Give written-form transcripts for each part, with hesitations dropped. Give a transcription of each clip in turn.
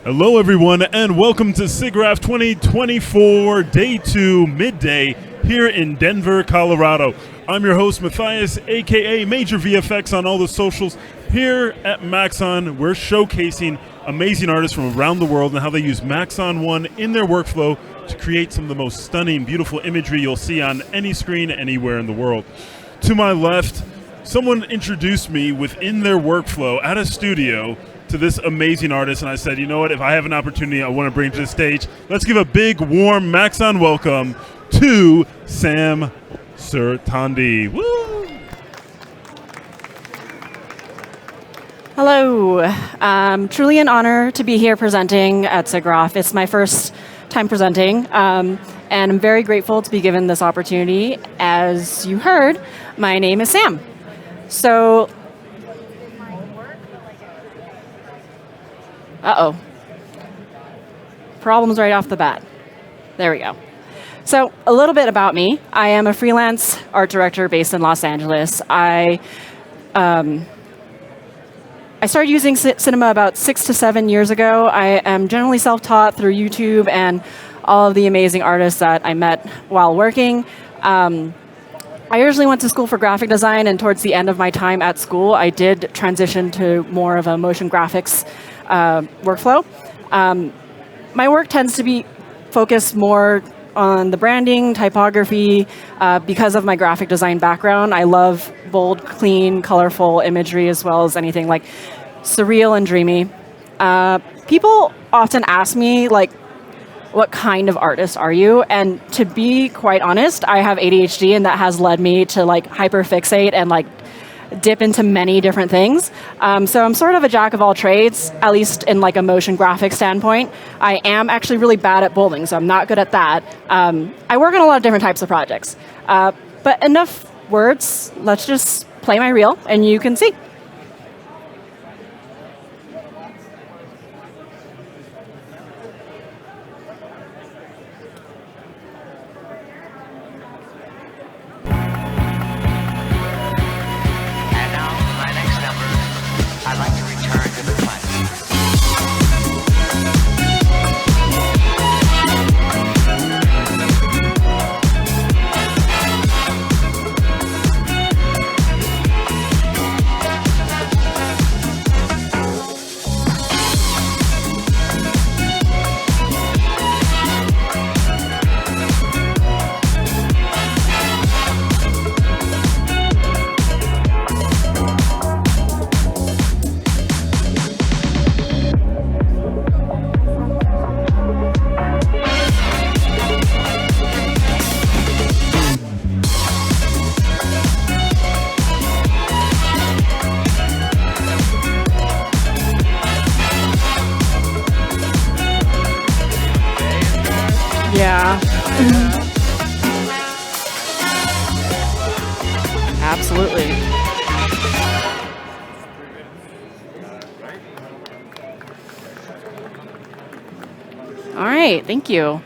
Hello everyone and welcome to SIGGRAPH 2024 Day 2 Midday here in Denver, Colorado. I'm your host Matthias, aka Major VFX on all the socials. Here at Maxon, we're showcasing amazing artists from around the world and how they use Maxon 1 in their workflow to create some of the most stunning, beautiful imagery you'll see on any screen anywhere in the world. To my left, someone introduced me within their workflow at a studio to this amazing artist, and I said, you know what, if I have an opportunity, I want to bring him to the stage. Let's give a big, warm Maxon welcome to Sam Surtandi. Woo! Hello. Truly an honor to be here presenting at SIGGRAPH. It's my first time presenting, and I'm very grateful to be given this opportunity. As you heard, my name is Sam. So, uh-oh. Problems right off the bat. There we go. So, a little bit about me. I am a freelance art director based in Los Angeles. I started using cinema about 6 to 7 years ago. I am generally self-taught through YouTube and all of the amazing artists that I met while working. I originally went to school for graphic design, and towards the end of my time at school, I did transition to more of a motion graphics workflow. My work tends to be focused more on the branding, typography, because of my graphic design background. I love bold, clean, colorful imagery as well as anything like surreal and dreamy. People often ask me, like, what kind of artist are you? And to be quite honest, I have ADHD, and that has led me to like hyperfixate and like dip into many different things. So I'm sort of a jack of all trades, at least in like a motion graphic standpoint. I am actually really bad at bowling, so I'm not good at that. I work on a lot of different types of projects. But enough words, let's just play my reel and you can see. Yeah. Absolutely. All right, thank you.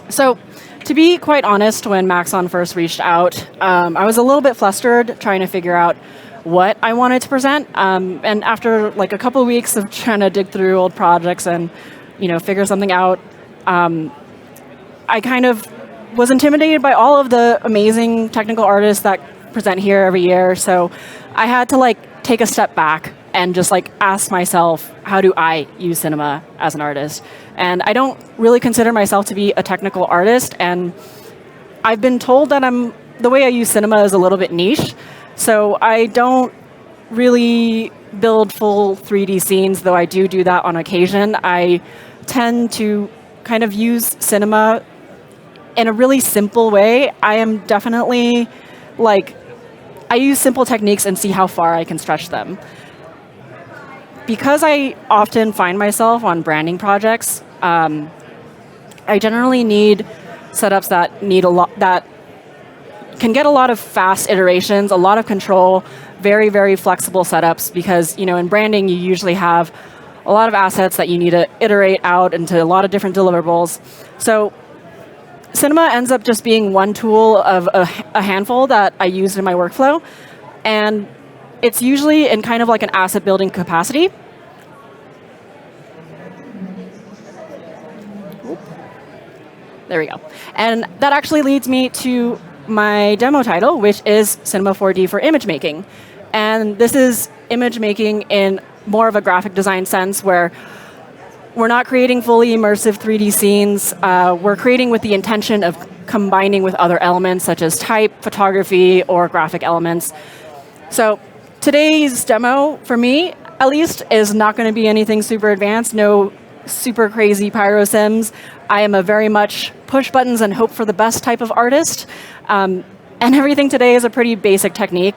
So, to be quite honest, when Maxon first reached out, I was a little bit flustered trying to figure out what I wanted to present. And after like a couple of weeks of trying to dig through old projects and, you know, figure something out, I kind of was intimidated by all of the amazing technical artists that present here every year. So I had to like take a step back and just like ask myself, how do I use cinema as an artist? And I don't really consider myself to be a technical artist. And I've been told that the way I use cinema is a little bit niche. So I don't really build full 3D scenes, though I do that on occasion. I tend to kind of use cinema in a really simple way. I am definitely like, I use simple techniques and see how far I can stretch them. Because I often find myself on branding projects, I generally need setups that need that can get a lot of fast iterations, a lot of control, very, very flexible setups, because, you know, in branding you usually have a lot of assets that you need to iterate out into a lot of different deliverables. So cinema ends up just being one tool of a handful that I use in my workflow. And it's usually in kind of like an asset building capacity. There we go. And that actually leads me to my demo title, which is Cinema4D for image making. And this is image making in more of a graphic design sense, where we're not creating fully immersive 3D scenes. We're creating with the intention of combining with other elements, such as type, photography, or graphic elements. So today's demo, for me, at least, is not going to be anything super advanced, no super crazy pyro sims. I am a very much push buttons and hope for the best type of artist. And everything today is a pretty basic technique,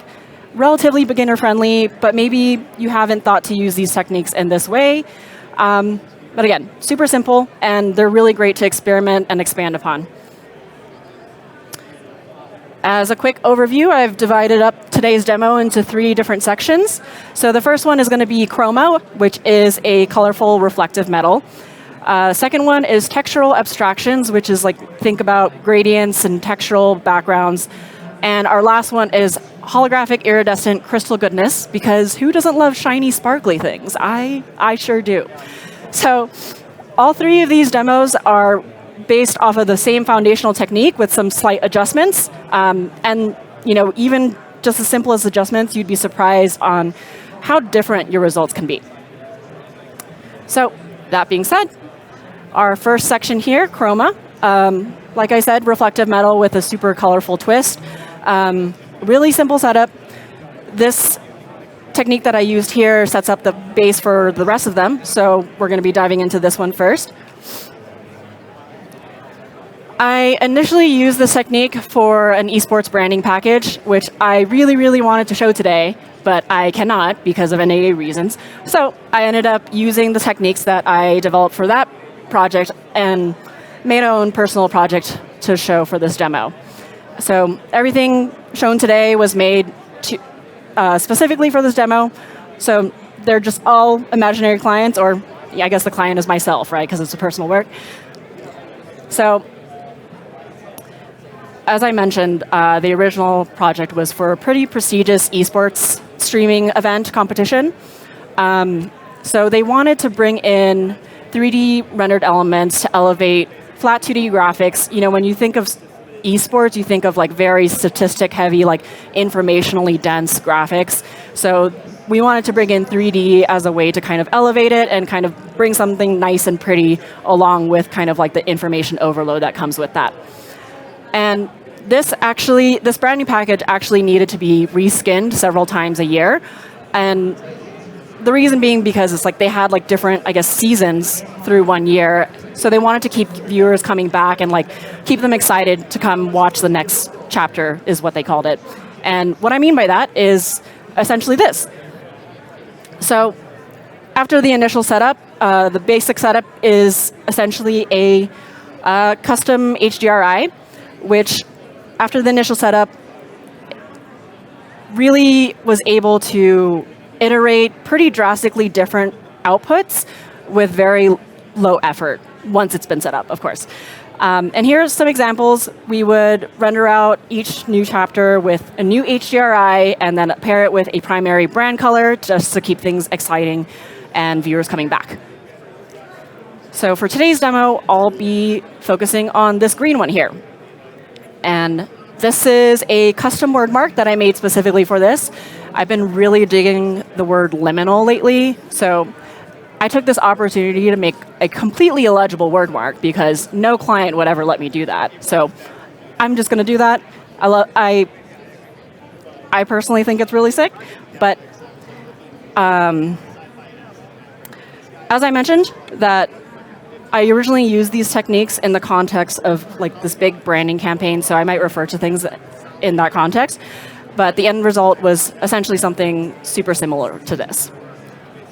relatively beginner friendly, but maybe you haven't thought to use these techniques in this way. But again, super simple, and they're really great to experiment and expand upon. As a quick overview, I've divided up today's demo into 3 different sections. So the first one is going to be Chroma, which is a colorful reflective metal. Second one is textural abstractions, which is like, think about gradients and textural backgrounds. And our last one is holographic iridescent crystal goodness, because who doesn't love shiny, sparkly things? I sure do. So all 3 of these demos are based off of the same foundational technique with some slight adjustments. And even just as simple as adjustments, you'd be surprised on how different your results can be. So that being said, our first section here, Chroma, like I said, reflective metal with a super colorful twist. Really simple setup. This technique that I used here sets up the base for the rest of them, so we're going to be diving into this one first. I initially used this technique for an esports branding package, which I really, really wanted to show today, but I cannot because of NAA reasons. So I ended up using the techniques that I developed for that project and made our own personal project to show for this demo. So everything shown today was made specifically for this demo. So they're just all imaginary clients, or I guess the client is myself, right? Because it's a personal work. So as I mentioned, the original project was for a pretty prestigious esports streaming event competition. So they wanted to bring in 3D rendered elements to elevate flat 2D graphics. When you think of esports, you think of like very statistic heavy, like informationally dense graphics. So we wanted to bring in 3D as a way to kind of elevate it and kind of bring something nice and pretty along with kind of like the information overload that comes with that. And this branding package actually needed to be reskinned several times a year. And the reason being because it's like they had like different, I guess, seasons through one year. So they wanted to keep viewers coming back and like keep them excited to come watch the next chapter, is what they called it. And what I mean by that is essentially this. So after the initial setup, the basic setup is essentially a custom HDRI, which after the initial setup really was able to iterate pretty drastically different outputs with very low effort once it's been set up, of course. And here's some examples. We would render out each new chapter with a new HDRI and then pair it with a primary brand color just to keep things exciting and viewers coming back. So for today's demo, I'll be focusing on this green one here. And this is a custom word mark that I made specifically for this. I've been really digging the word liminal lately, so I took this opportunity to make a completely illegible word mark because no client would ever let me do that. So I'm just going to do that. I personally think it's really sick, but as I mentioned, that I originally used these techniques in the context of like this big branding campaign, so I might refer to things in that context. But the end result was essentially something super similar to this.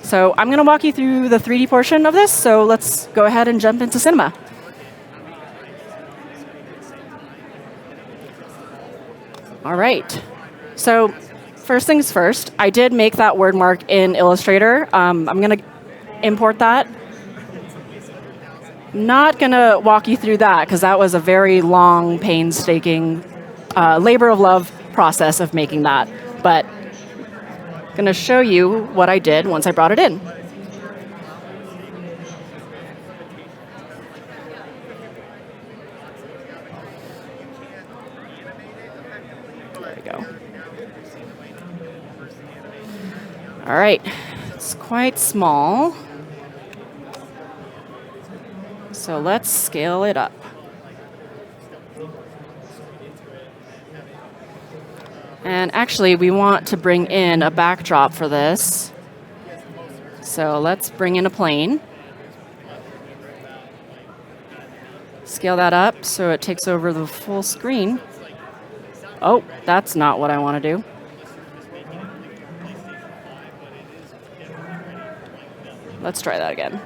So I'm going to walk you through the 3D portion of this, so let's go ahead and jump into Cinema. All right. So first things first, I did make that word mark in Illustrator. I'm going to import that. Not going to walk you through that because that was a very long, painstaking, labor of love process of making that. But I'm going to show you what I did once I brought it in. All right, it's quite small. So let's scale it up. And actually, we want to bring in a backdrop for this. So let's bring in a plane. Scale that up so it takes over the full screen. Oh, that's not what I want to do. Let's try that again.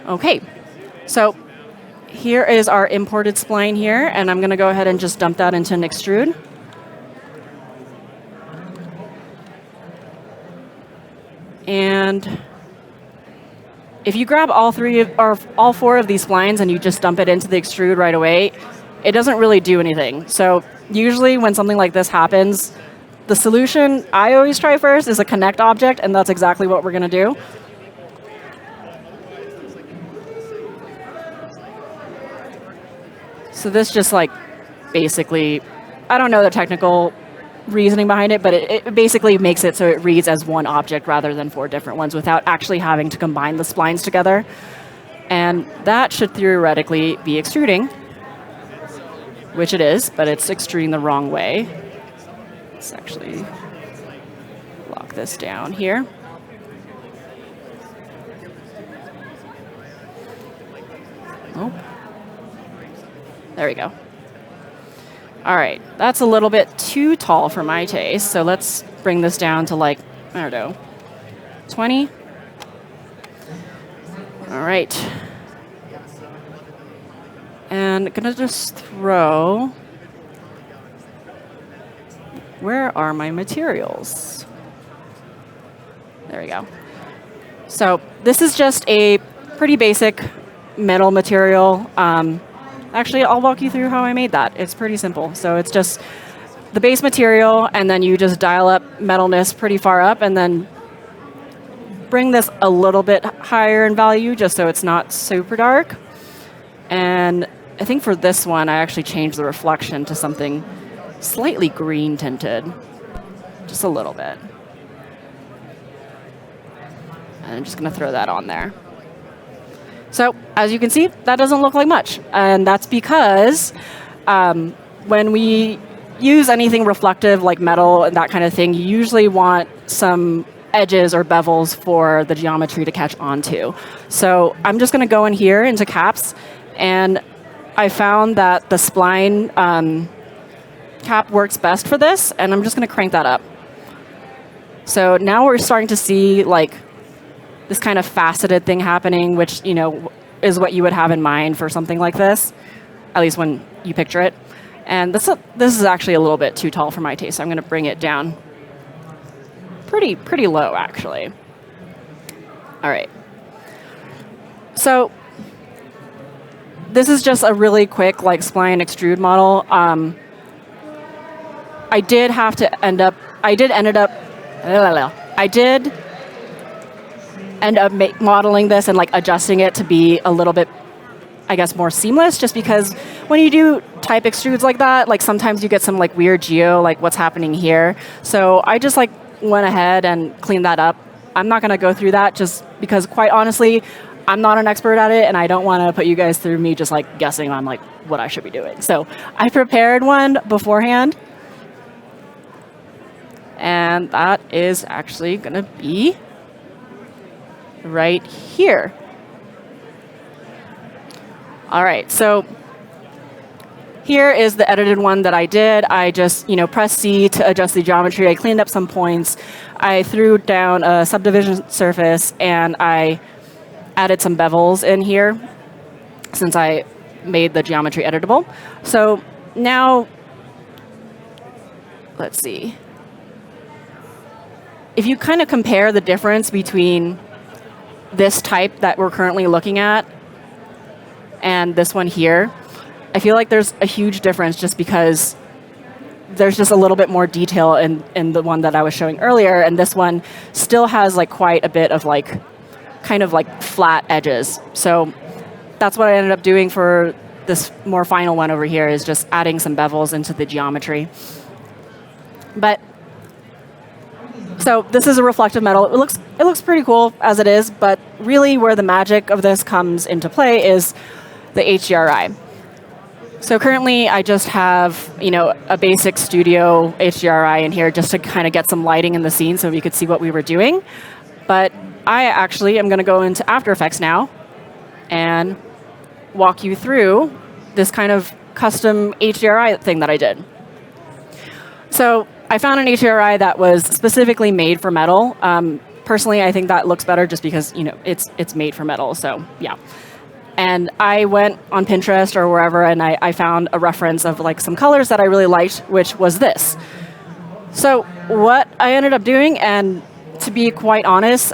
Okay, so here is our imported spline here, and I'm going to go ahead and just dump that into an extrude. And if you grab all four of these splines and you just dump it into the extrude right away, it doesn't really do anything. So usually when something like this happens, the solution I always try first is a connect object, and that's exactly what we're going to do. So this just like basically, I don't know the technical reasoning behind it, but it basically makes it so it reads as one object rather than four different ones without actually having to combine the splines together. And that should theoretically be extruding, which it is, but it's extruding the wrong way. Let's actually lock this down here. Oh. There we go. All right, that's a little bit too tall for my taste, so let's bring this down to like, I don't know, 20? All right. And I'm gonna just throw, where are my materials? There we go. So this is just a pretty basic metal material. Actually, I'll walk you through how I made that. It's pretty simple. So it's just the base material, and then you just dial up metalness pretty far up, and then bring this a little bit higher in value just so it's not super dark. And I think for this one, I actually changed the reflection to something slightly green tinted, just a little bit. And I'm just going to throw that on there. So as you can see, that doesn't look like much. And that's because when we use anything reflective like metal and that kind of thing, you usually want some edges or bevels for the geometry to catch onto. So I'm just going to go in here into caps, and I found that the spline cap works best for this, and I'm just going to crank that up. So now we're starting to see like this kind of faceted thing happening, which, you know, is what you would have in mind for something like this, at least when you picture it. And this is actually a little bit too tall for my taste, so I'm going to bring it down pretty low, actually. All right. So this is just a really quick like spline extrude model. I did end up modeling this and like adjusting it to be a little bit, I guess, more seamless, just because when you do type extrudes like that, like sometimes you get some like weird geo, like what's happening here. So I just like went ahead and cleaned that up. I'm not going to go through that just because, quite honestly, I'm not an expert at it, and I don't want to put you guys through me just like guessing on like what I should be doing. So I prepared one beforehand, and that is actually going to be right here. All right, so here is the edited one that I did. I just, pressed C to adjust the geometry. I cleaned up some points. I threw down a subdivision surface, and I added some bevels in here since I made the geometry editable. So now, let's see. If you kind of compare the difference between this type that we're currently looking at and this one here, I feel like there's a huge difference just because there's just a little bit more detail in the one that I was showing earlier, and this one still has like quite a bit of like kind of like flat edges. So that's what I ended up doing for this more final one over here is just adding some bevels into the geometry. But so this is a reflective metal. It looks pretty cool as it is, but really where the magic of this comes into play is the HDRI. So currently I just have, a basic studio HDRI in here just to kind of get some lighting in the scene so we could see what we were doing. But I actually am going to go into After Effects now and walk you through this kind of custom HDRI thing that I did. So I found an HDRI that was specifically made for metal. Personally, I think that looks better just because it's made for metal. So yeah. And I went on Pinterest or wherever, and I found a reference of like some colors that I really liked, which was this. So what I ended up doing, and to be quite honest,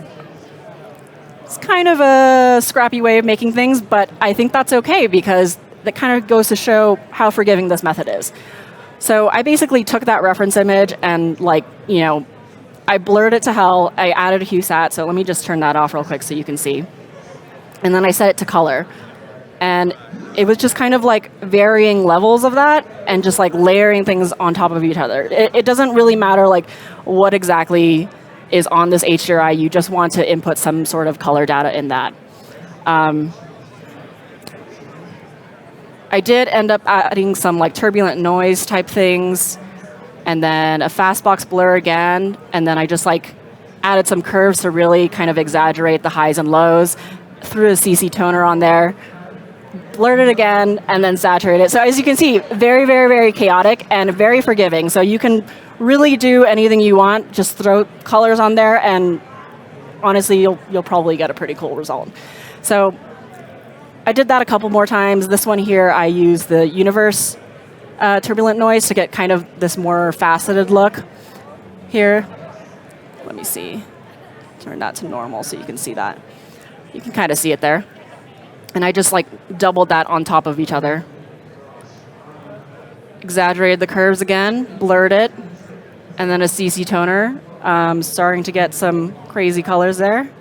it's kind of a scrappy way of making things, but I think that's okay because that kind of goes to show how forgiving this method is. So I basically took that reference image and I blurred it to hell. I added a hue sat, so let me just turn that off real quick so you can see. And then I set it to color. And it was just kind of like varying levels of that and just like layering things on top of each other. It doesn't really matter like what exactly is on this HDRI. You just want to input some sort of color data in that. I did end up adding some like turbulent noise type things, and then a fastbox blur again, and then I just like added some curves to really kind of exaggerate the highs and lows, threw a CC toner on there, blurred it again, and then saturated it. So as you can see, very, very, very chaotic and very forgiving. So you can really do anything you want, just throw colors on there, and honestly, you'll probably get a pretty cool result. So I did that a couple more times. This one here, I used the Universe turbulent noise to get kind of this more faceted look here. Let me see. Turn that to normal so you can see that. You can kind of see it there. And I just like doubled that on top of each other. Exaggerated the curves again, blurred it, and then a CC toner. Starting to get some crazy colors there.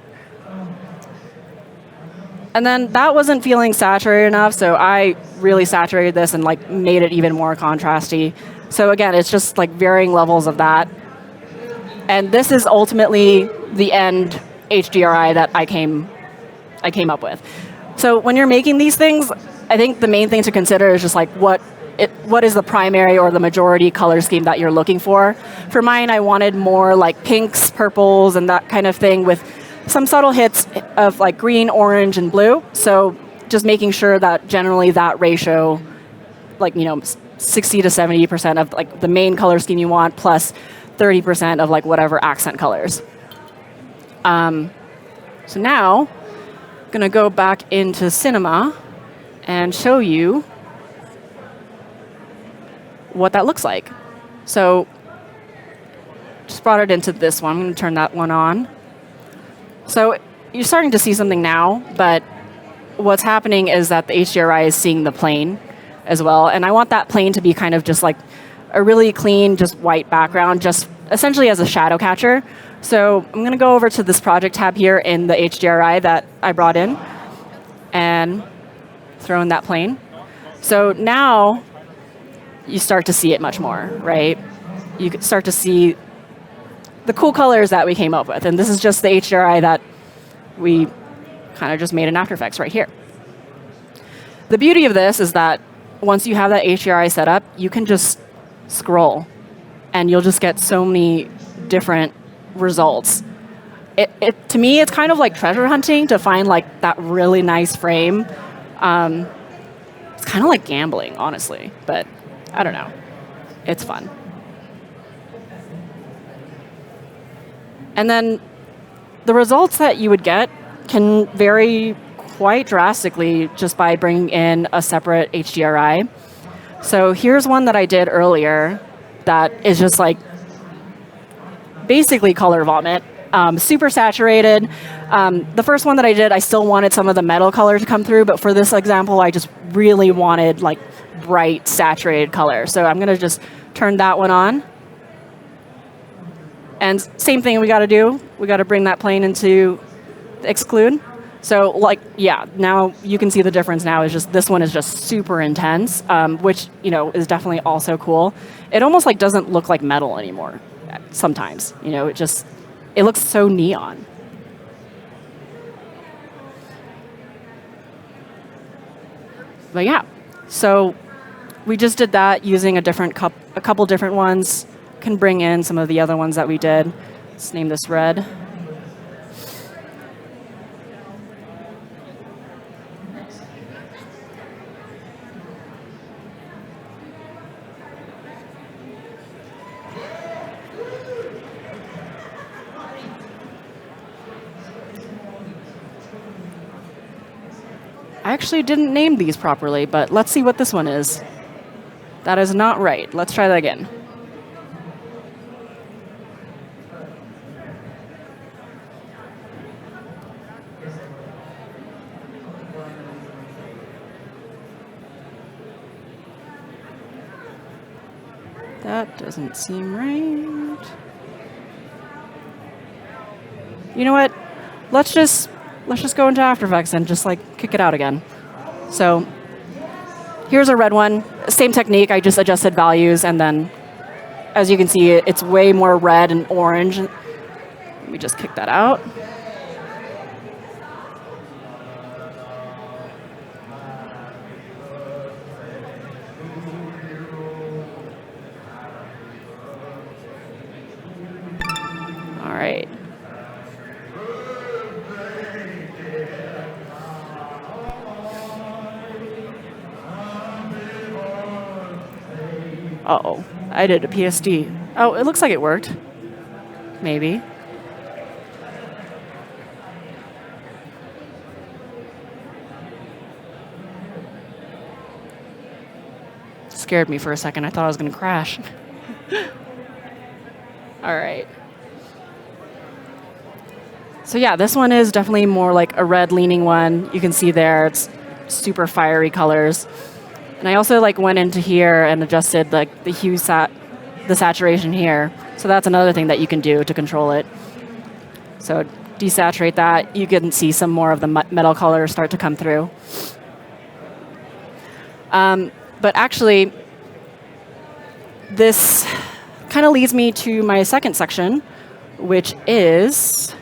And then that wasn't feeling saturated enough, so I really saturated this and like made it even more contrasty. So again, it's just like varying levels of that. And this is ultimately the end HDRI that I came up with. So when you're making these things, I think the main thing to consider is just like what is the primary or the majority color scheme that you're looking for. For mine, I wanted more like pinks, purples, and that kind of thing with some subtle hits of like green, orange, and blue. So just making sure that generally that ratio, like 60 to 70% of like the main color scheme you want, plus 30% of like whatever accent colors. So now, I'm going to go back into Cinema and show you what that looks like. So just brought it into this one. I'm going to turn that one on. So you're starting to see something now, but what's happening is that the HDRI is seeing the plane as well. And I want that plane to be kind of just like a really clean, just white background, just essentially as a shadow catcher. So I'm going to go over to this project tab here in the HDRI that I brought in and throw in that plane. So now you start to see it much more, right? You can start to see the cool colors that we came up with. And this is just the HDRI that we kind of just made in After Effects right here. The beauty of this is that once you have that HDRI set up, you can just scroll and you'll just get so many different results. To me, it's kind of like treasure hunting to find like that really nice frame. It's kind of like gambling, honestly, but I don't know. It's fun. And then the results that you would get can vary quite drastically just by bringing in a separate HDRI. So here's one that I did earlier that is just like basically color vomit, super saturated. The first one that I did, I still wanted some of the metal color to come through, but for this example, I just really wanted like bright, saturated color. So I'm going to just turn that one on. And same thing we got to do. We got to bring that plane into exclude. So like, yeah, now you can see the difference now is just this one is just super intense, which, is definitely also cool. It almost like doesn't look like metal anymore sometimes, it looks so neon. But yeah, so we just did that using a couple different ones. Can bring in some of the other ones that we did. Let's name this red. I actually didn't name these properly, but let's see what this one is. That is not right. Let's try that again. That doesn't seem right. You know what? Let's just go into After Effects and just like kick it out again. So here's a red one. Same technique. I just adjusted values, and then as you can see, it's way more red and orange. Let me just kick that out. All right. Uh-oh, I did a PSD. Oh, it looks like it worked. Maybe. Scared me for a second. I thought I was going to crash. All right. So yeah, this one is definitely more like a red leaning one. You can see there, it's super fiery colors. And I also like went into here and adjusted like the hue the saturation here. So that's another thing that you can do to control it. So desaturate that. You can see some more of the metal colors start to come through. But actually, this kind of leads me to my second section, which is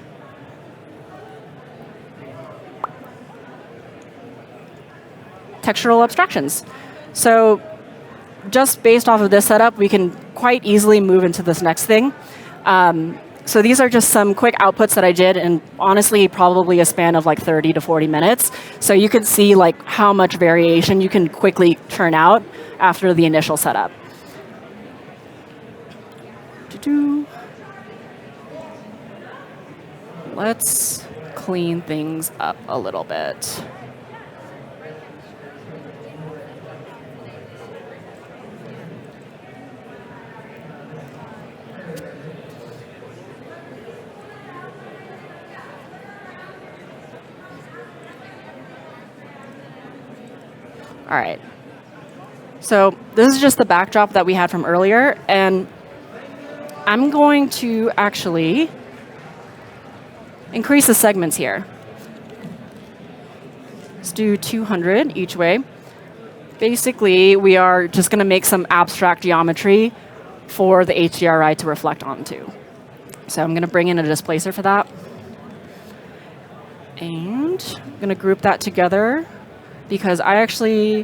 textural abstractions. So just based off of this setup, we can quite easily move into this next thing. So these are just some quick outputs that I did, and honestly, probably a span of like 30 to 40 minutes. So you can see like how much variation you can quickly turn out after the initial setup. Let's clean things up a little bit. All right. So this is just the backdrop that we had from earlier, and I'm going to actually increase the segments here. Let's do 200 each way. Basically, we are just going to make some abstract geometry for the HDRI to reflect onto. So I'm going to bring in a displacer for that. And I'm going to group that together because I actually,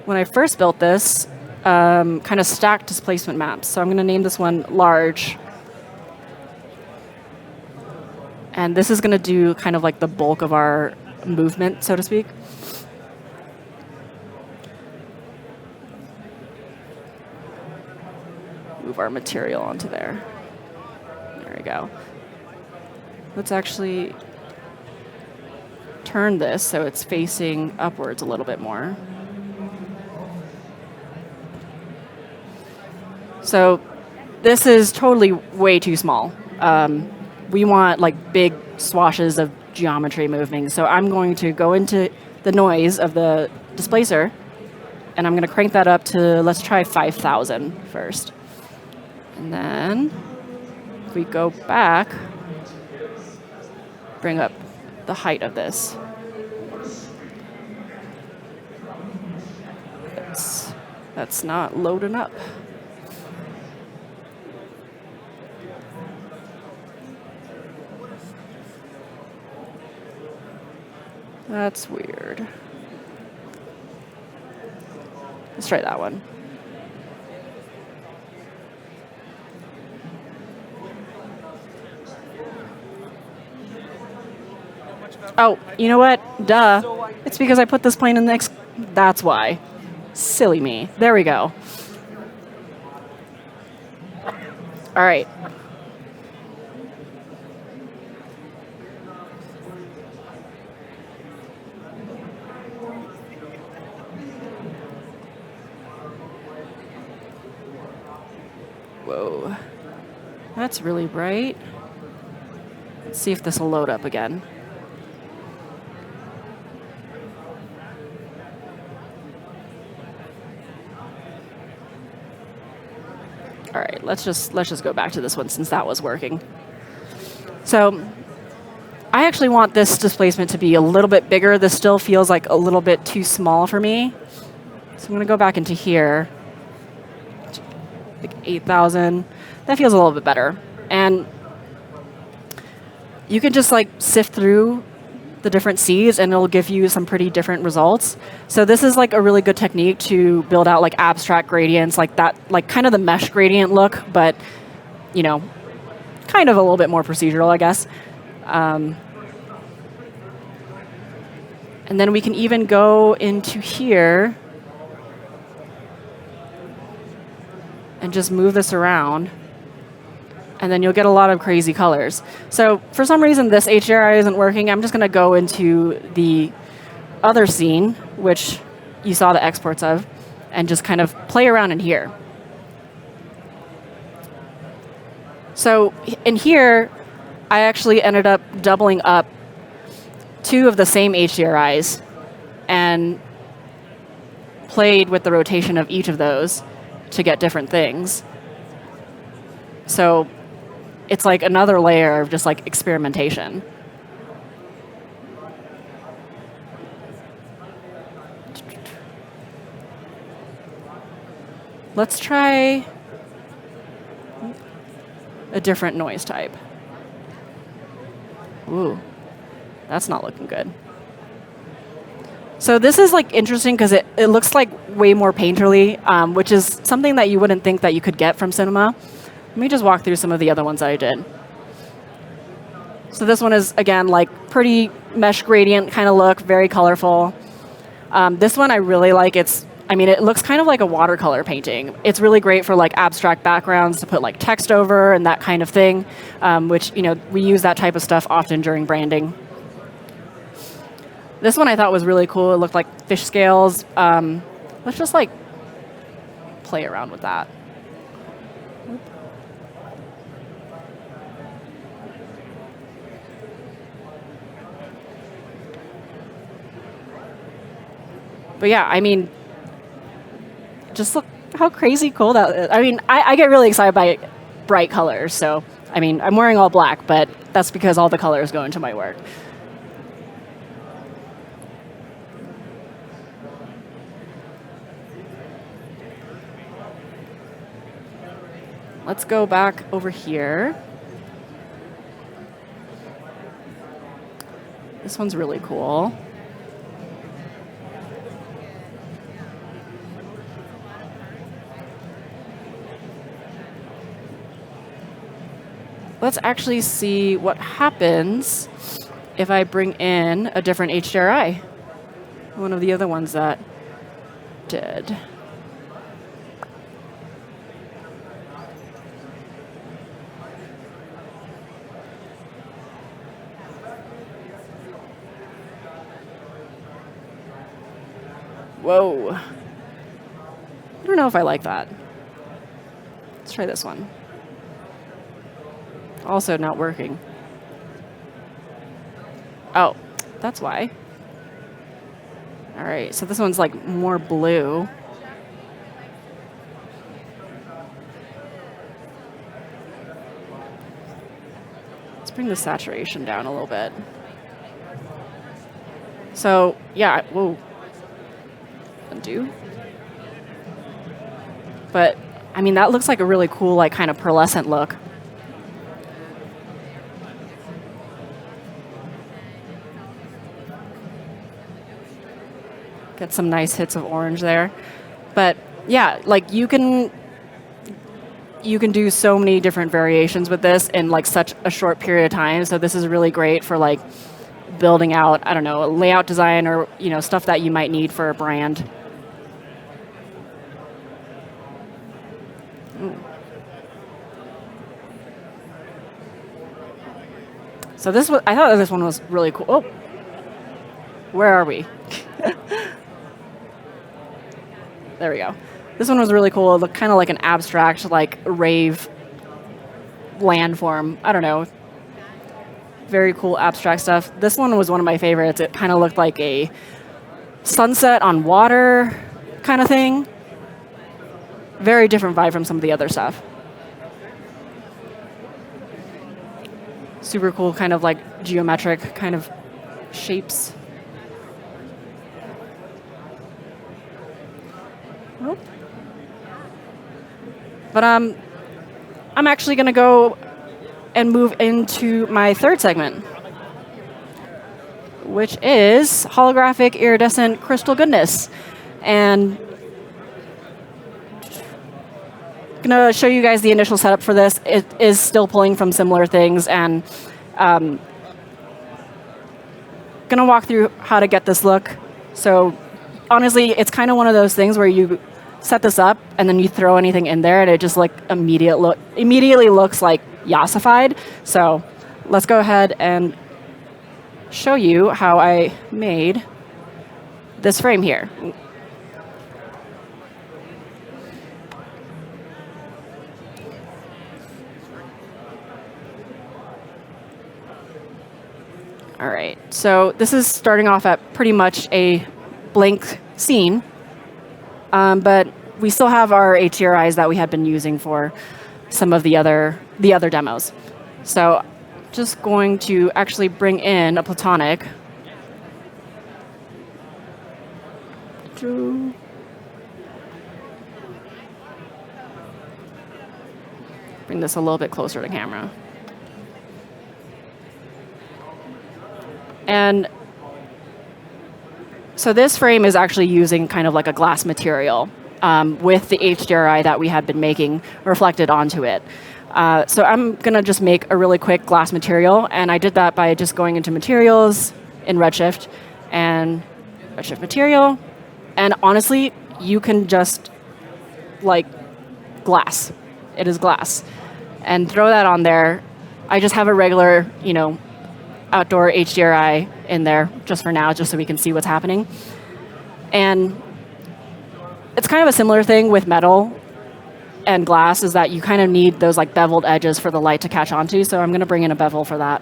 when I first built this, kind of stacked displacement maps. So I'm going to name this one large. And this is going to do kind of like the bulk of our movement, so to speak. Move our material onto there. There we go. Let's actually turn this so it's facing upwards a little bit more. So this is totally way too small. We want like big swashes of geometry moving. So I'm going to go into the noise of the displacer, and I'm going to crank that up to, let's try 5,000 first. And then if we go back, bring up the height of this. That's not loading up. That's weird. Let's try that one. Oh, you know what? Duh. It's because I put this plane in the next... That's why. Silly me. There we go. All right. Whoa. That's really bright. Let's see if this will load up again. All right, let's just go back to this one since that was working. So I actually want this displacement to be a little bit bigger. This still feels like a little bit too small for me. So I'm going to go back into here. Like 8,000. That feels a little bit better. And you can just like sift through the different seeds and it'll give you some pretty different results. So this is like a really good technique to build out like abstract gradients like that, like kind of the mesh gradient look, but you know, kind of a little bit more procedural, I guess. And then we can even go into here and just move this around. And then you'll get a lot of crazy colors. So for some reason, this HDRI isn't working. I'm just going to go into the other scene, which you saw the exports of, and just kind of play around in here. So in here, I actually ended up doubling up 2 of the same HDRIs and played with the rotation of each of those to get different things. So it's like another layer of just like experimentation. Let's try a different noise type. Ooh, that's not looking good. So this is like interesting because it looks like way more painterly, which is something that you wouldn't think that you could get from Cinema. Let me just walk through some of the other ones that I did. So this one is, again, like pretty mesh gradient kind of look, very colorful. This one I really like. I mean, it looks kind of like a watercolor painting. It's really great for like abstract backgrounds to put like text over and that kind of thing, which, you know, we use that type of stuff often during branding. This one I thought was really cool. It looked like fish scales. Let's just like play around with that. But yeah, I mean, just look how crazy cool that is. I mean, I get really excited by bright colors. So, I mean, I'm wearing all black, but that's because all the colors go into my work. Let's go back over here. This one's really cool. Let's actually see what happens if I bring in a different HDRI. One of the other ones that did. Whoa. I don't know if I like that. Let's try this one. Also not working. Oh, that's why. All right, so this one's like more blue. Let's bring the saturation down a little bit. So yeah, whoa, undo. But I mean, that looks like a really cool, like kind of pearlescent look. Get some nice hits of orange there. But yeah, like you can do so many different variations with this in like such a short period of time. So this is really great for like building out, I don't know, a layout design or, you know, stuff that you might need for a brand. So I thought this one was really cool. Oh, where are we? There we go. This one was really cool. It looked kind of like an abstract, like rave landform. I don't know. Very cool abstract stuff. This one was one of my favorites. It kind of looked like a sunset on water kind of thing. Very different vibe from some of the other stuff. Super cool, kind of like geometric kind of shapes. Oh. But I'm actually going to go and move into my third segment, which is holographic iridescent crystal goodness. And I'm going to show you guys the initial setup for this. It is still pulling from similar things, and going to walk through how to get this look. So honestly, it's kind of one of those things where you set this up and then you throw anything in there and it just like immediately looks like yassified. So let's go ahead and show you how I made this frame here. All right, so this is starting off at pretty much a blank scene, but we still have our HDRIs that we had been using for some of the other demos. So just going to actually bring in a platonic. Bring this a little bit closer to camera. And so this frame is actually using kind of like a glass material with the HDRI that we had been making reflected onto it. So I'm going to just make a really quick glass material, and I did that by just going into materials in Redshift and Redshift material. And honestly, you can just like glass. It is glass. And throw that on there. I just have a regular, you know, outdoor HDRI in there just for now, just so we can see what's happening. And it's kind of a similar thing with metal and glass, is that you kind of need those like beveled edges for the light to catch onto. So I'm going to bring in a bevel for that.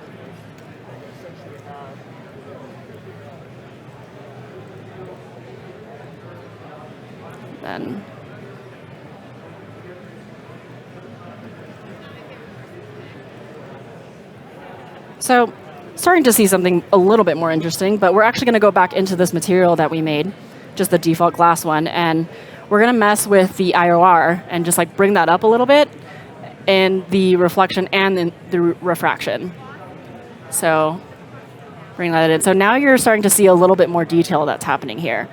Then so starting to see something a little bit more interesting, but we're actually going to go back into this material that we made, just the default glass one, and we're going to mess with the IOR and just like bring that up a little bit in the reflection and in the refraction. So bring that in. So now you're starting to see a little bit more detail that's happening here.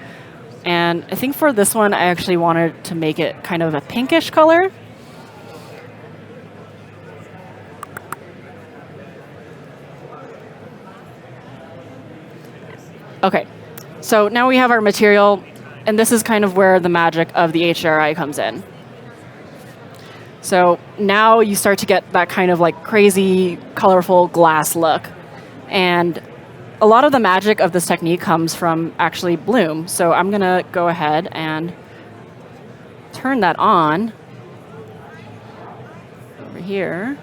And I think for this one, I actually wanted to make it kind of a pinkish color. Okay, so now we have our material, and this is kind of where the magic of the HDRI comes in. So now you start to get that kind of like crazy, colorful glass look. And a lot of the magic of this technique comes from actually bloom. So I'm going to go ahead and turn that on over here.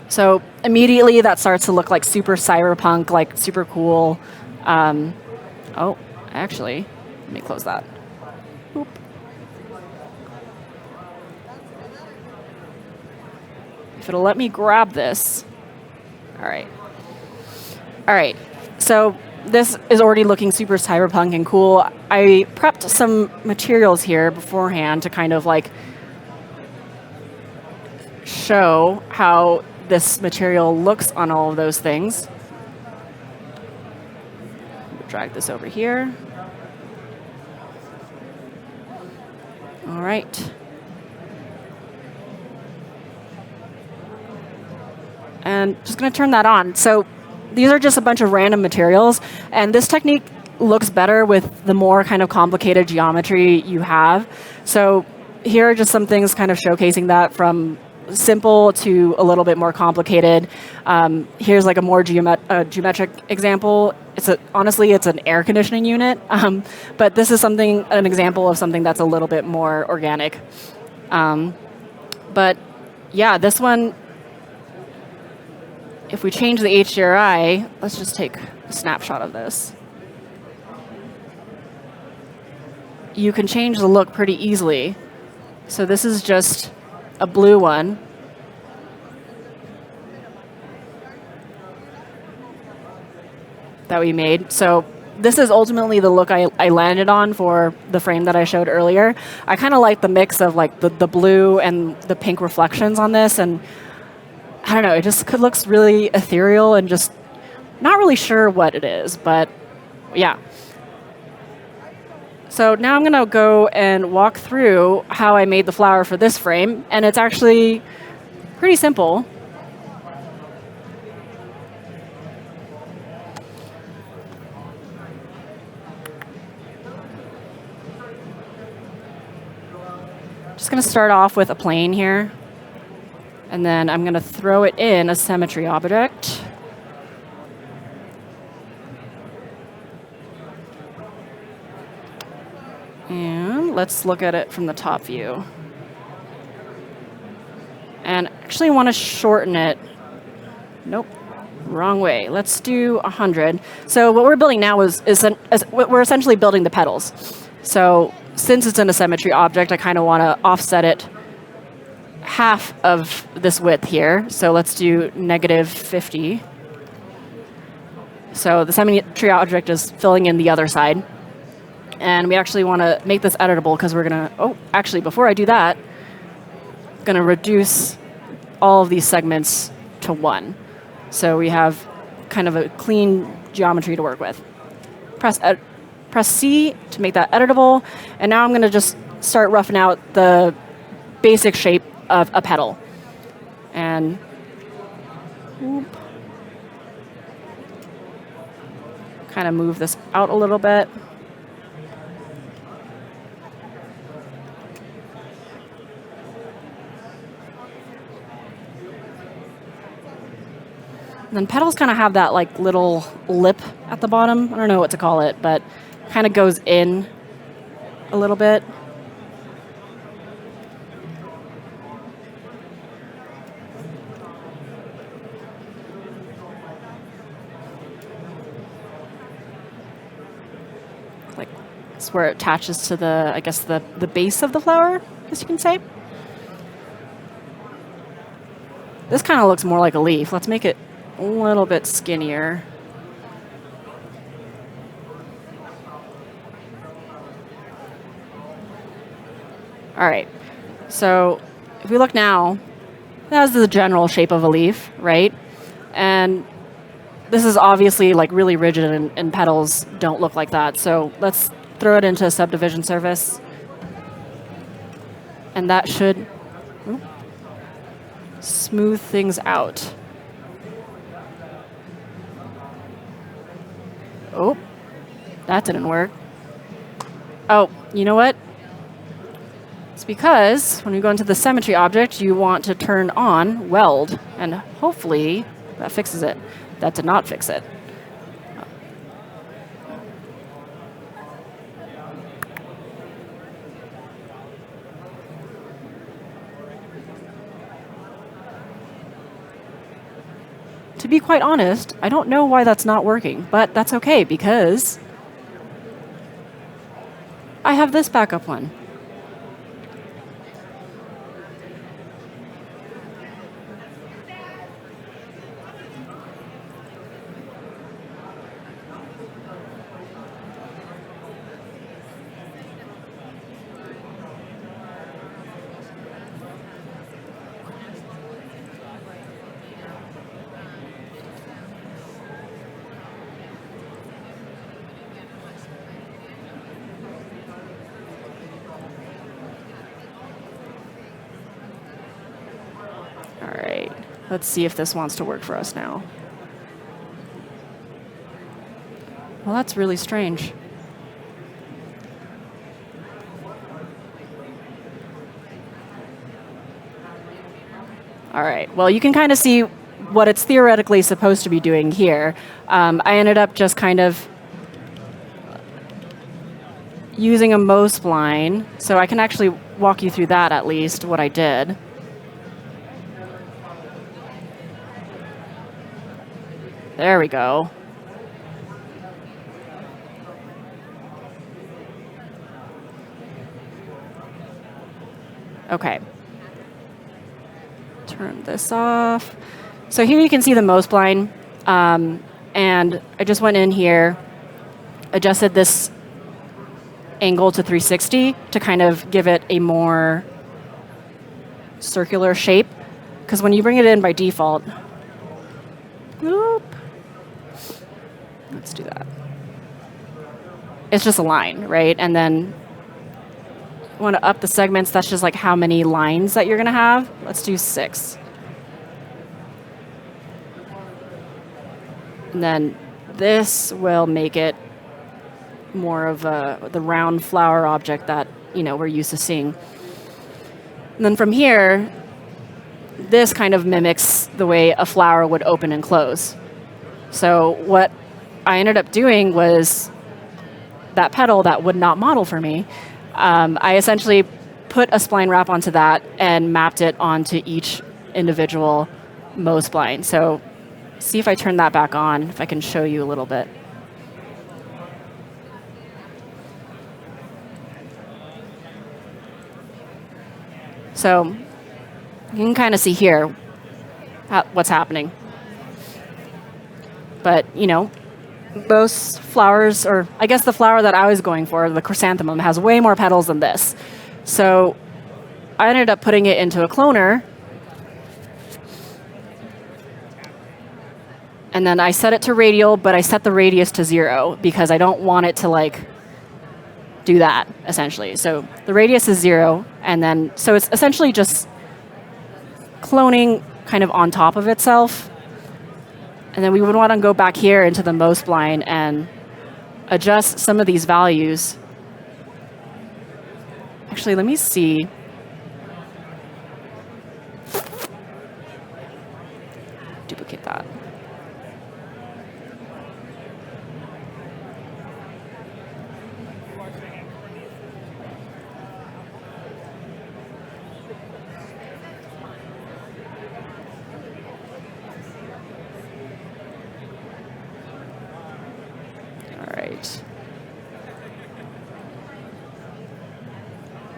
So immediately that starts to look like super cyberpunk, like super cool. Oh, actually, let me close that. Boop. If it'll let me grab this. All right. All right, So this is already looking super cyberpunk and cool. I prepped some materials here beforehand to kind of like show how this material looks on all of those things. Drag this over here. All right. And just going to turn that on. So these are just a bunch of random materials, and this technique looks better with the more kind of complicated geometry you have. So here are just some things kind of showcasing that, from simple to a little bit more complicated. Here's like a more geometric example. Honestly, it's an air conditioning unit, but this is an example of something that's a little bit more organic. But yeah, this one, if we change the HDRI, let's just take a snapshot of this. You can change the look pretty easily. So this is just a blue one. That we made. So this is ultimately the look I landed on for the frame that I showed earlier. I kind of like the mix of like the blue and the pink reflections on this, and I don't know, it just looks really ethereal and just not really sure what it is, but yeah. So now I'm going to go and walk through how I made the flower for this frame, and it's actually pretty simple. Just going to start off with a plane here. And then I'm going to throw it in a symmetry object. And let's look at it from the top view. And actually want to shorten it. Nope, wrong way. Let's do 100. So what we're building now is we're essentially building the petals. So since it's in a symmetry object, I kind of want to offset it half of this width here. So let's do -50. So the symmetry object is filling in the other side. And we actually want to make this editable because we're going to, actually, before I do that, I'm going to reduce all of these segments to 1. So we have kind of a clean geometry to work with. Press C to make that editable. And now I'm going to just start roughing out the basic shape of a petal. And kind of move this out a little bit. And then petals kind of have that like little lip at the bottom. I don't know what to call it, but kind of goes in a little bit. Like it's where it attaches to the, I guess, the base of the flower, I guess you can say. This kind of looks more like a leaf. Let's make it a little bit skinnier. All right, so if we look now, that's the general shape of a leaf, right? And this is obviously like really rigid, and petals don't look like that. So let's throw it into a subdivision surface. And that should smooth things out. Oh, that didn't work. Oh, you know what? It's because when you go into the symmetry object, you want to turn on weld, and hopefully that fixes it. That did not fix it. To be quite honest, I don't know why that's not working, but that's okay because I have this backup one. Let's see if this wants to work for us now. Well, that's really strange. All right, well, you can kind of see what it's theoretically supposed to be doing here. I ended up just kind of using a Mo spline, so I can actually walk you through that at least, what I did. There we go. Okay. Turn this off. So here you can see the Mo spline, and I just went in here, adjusted this angle to 360 to kind of give it a more circular shape, because when you bring it in by default, whoop, let's do that. It's just a line, right? And then you want to up the segments. That's just like how many lines that you're going to have. Let's do 6. And then this will make it more of the round flower object that we're used to seeing. And then from here, this kind of mimics the way a flower would open and close. So what I ended up doing was that petal that would not model for me, I essentially put a spline wrap onto that and mapped it onto each individual Mo spline. So see if I turn that back on, if I can show you a little bit. So you can kind of see here what's happening. But, most flowers, or I guess the flower that I was going for, the chrysanthemum, has way more petals than this. So I ended up putting it into a cloner. And then I set it to radial, but I set the radius to 0 because I don't want it to do that, essentially. So the radius is 0, and then, so it's essentially just cloning kind of on top of itself. And then we would want to go back here into the Mo spline and adjust some of these values. Actually, let me see. Duplicate that.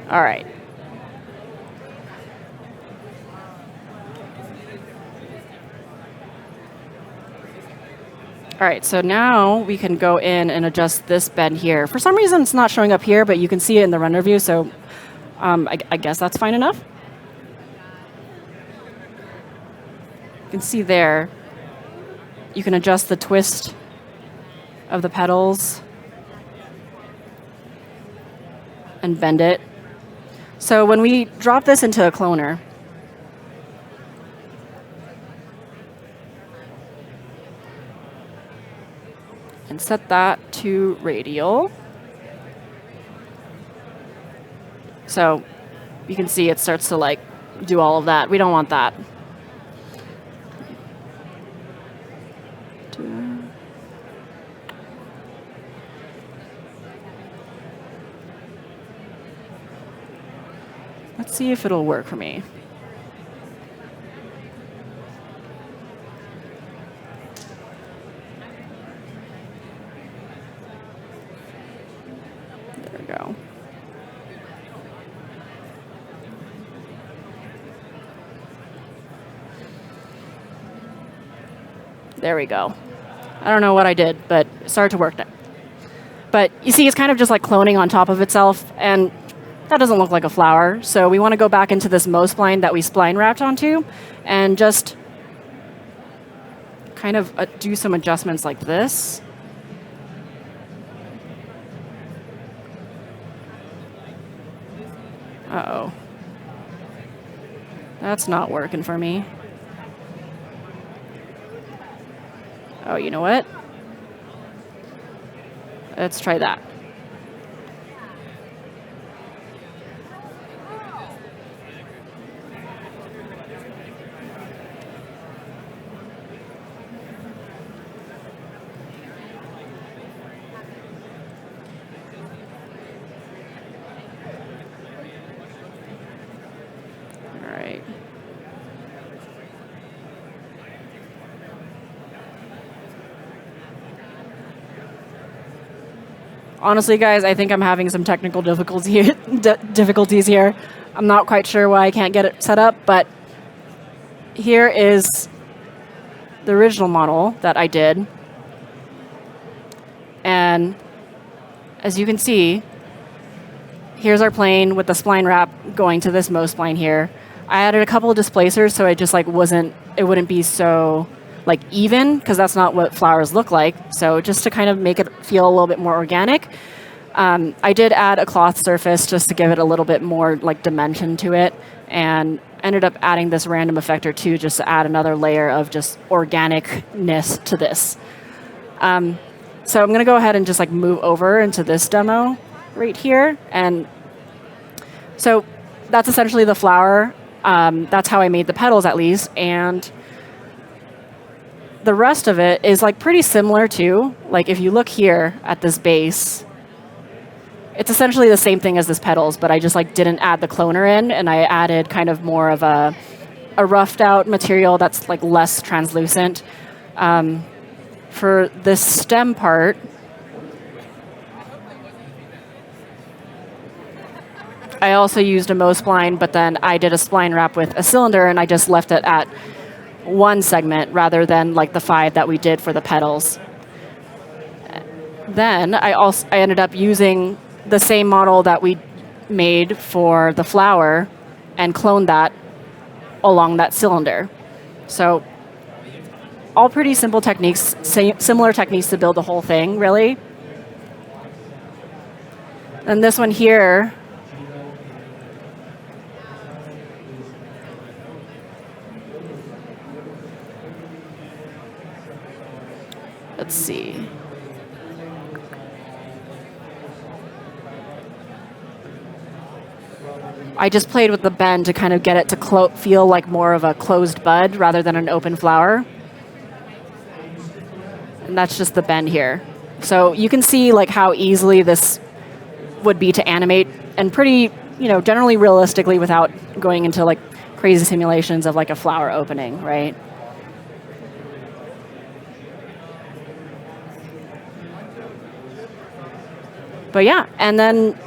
All right. All right, so now we can go in and adjust this bend here. For some reason, it's not showing up here, but you can see it in the render view, so I guess that's fine enough. You can see there, you can adjust the twist of the petals and bend it. So when we drop this into a cloner, and set that to radial, so you can see it starts to do all of that. We don't want that. Let's see if it'll work for me. There we go. There we go. I don't know what I did, but it started to work now. But you see, it's kind of just like cloning on top of itself, and that doesn't look like a flower. So we want to go back into this Mo spline that we spline wrapped onto and just kind of do some adjustments like this. Uh-oh. That's not working for me. Oh, you know what? Let's try that. All right. Honestly, guys, I think I'm having some technical difficulties here. I'm not quite sure why I can't get it set up, but here is the original model that I did. And as you can see, here's our plane with the spline wrap going to this Mo spline here. I added a couple of displacers so it just like it wouldn't be so like even, because that's not what flowers look like. So just to kind of make it feel a little bit more organic, I did add a cloth surface just to give it a little bit more like dimension to it, and ended up adding this random effector too, just to add another layer of just organicness to this. So I'm going to go ahead and just like move over into this demo right here. And so that's essentially the flower. That's how I made the petals at least. And the rest of it is like pretty similar too. Like if you look here at this base, it's essentially the same thing as this petals, but I just like didn't add the cloner in, and I added kind of more of a roughed out material that's like less translucent. For this stem part, I also used a Mo spline, but then I did a spline wrap with a cylinder, and I just left it at one segment rather than like the 5 that we did for the petals. Then I ended up using the same model that we made for the flower and cloned that along that cylinder. So all pretty simple techniques, similar techniques to build the whole thing, really. And this one here, let's see. I just played with the bend to kind of get it to feel like more of a closed bud rather than an open flower. And that's just the bend here. So you can see like how easily this would be to animate, and pretty, generally realistically without going into like crazy simulations of like a flower opening, right? But yeah, and then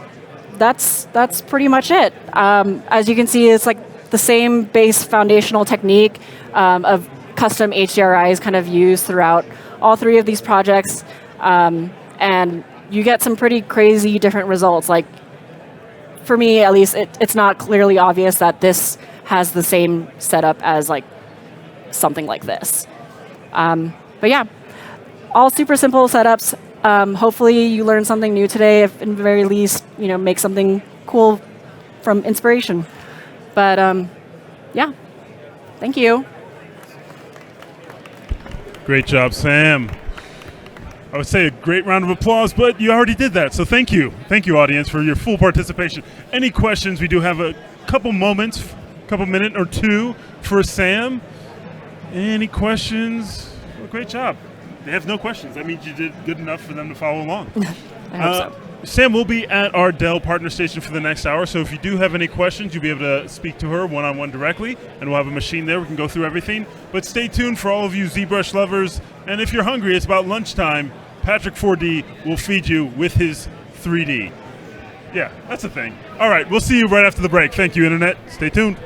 that's pretty much it. As you can see, it's like the same base foundational technique of custom HDRIs kind of used throughout all 3 of these projects. And you get some pretty crazy different results. Like for me, at least, it's not clearly obvious that this has the same setup as like something like this. But yeah, all super simple setups. Hopefully you learned something new today, if in the very least, make something cool from inspiration. But yeah, thank you. Great job, Sam. I would say a great round of applause, but you already did that, so thank you. Thank you, audience, for your full participation. Any questions? We do have a couple minute or 2 for Sam. Any questions? Well, great job. They have no questions. That means you did good enough for them to follow along. I hope so. Sam will be at our Dell partner station for the next hour, so if you do have any questions, you'll be able to speak to her one-on-one directly, and we'll have a machine there. We can go through everything. But stay tuned for all of you ZBrush lovers, and if you're hungry, it's about lunchtime. Patrick 4D will feed you with his 3D. Yeah, that's a thing. All right, we'll see you right after the break. Thank you, Internet. Stay tuned.